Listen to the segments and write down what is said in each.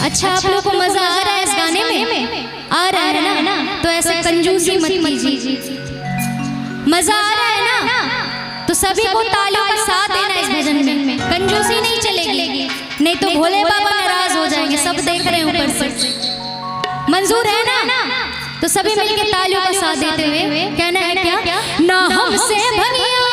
अच्छा, आप लोग को मजा आ रहा है इस गाने में? आ रहा है ना? तो ऐसे कंजूसी मत कीजिए। मजा आ रहा है ना? तो सभी को तालियों का साथ देना इस भजन में। कंजूसी नहीं चलेगी, नहीं तो भोले बाबा नाराज हो जाएंगे। सब देख रहे हैं ऊपर से। मंजूर है ना? तो सभी मिलकर तालियों का साथ देते हुए कहना है क्या? ना हमसे भनिया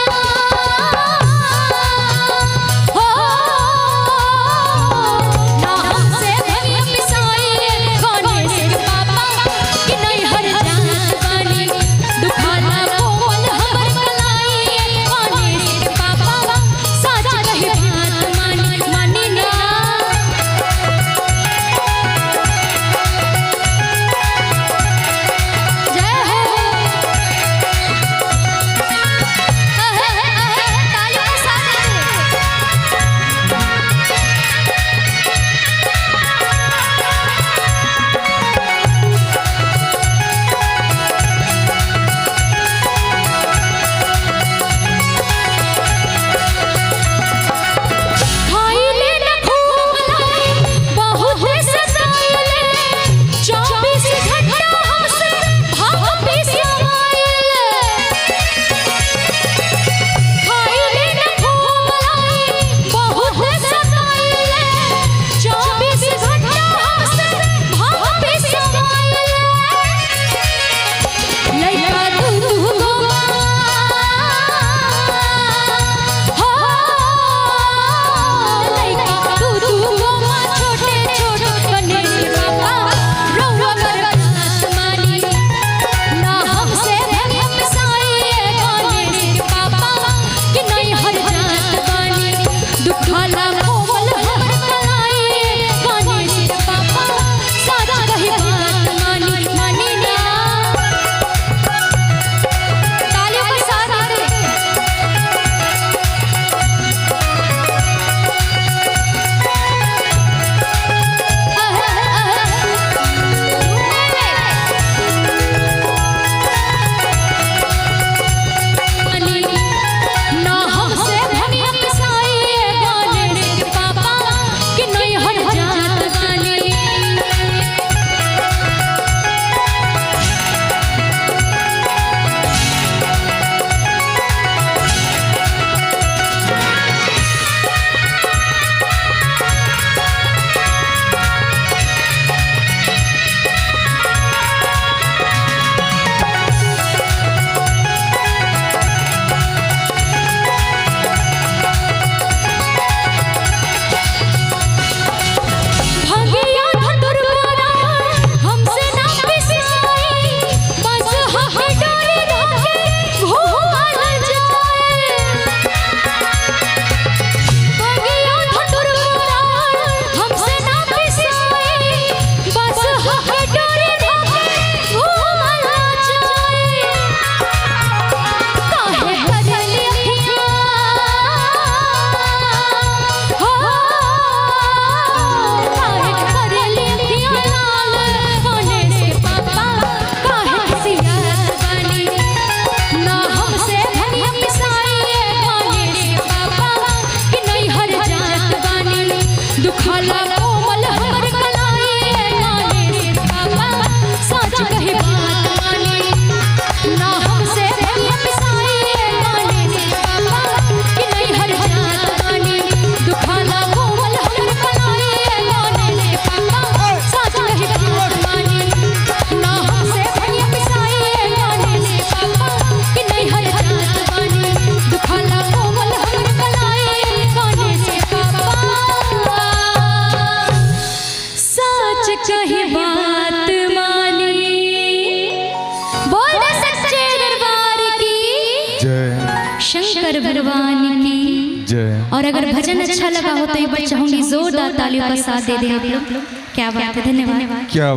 कहे बात मानी। बोल दे सच्चे दरबार की जय, शंकर भगवान की जय। और अगर भजन अच्छा लगा हो तो एक बार चाहूंगी जोरदार तालियों का साथ दे दे आप लोग। क्या बात है, धन्यवाद। क्या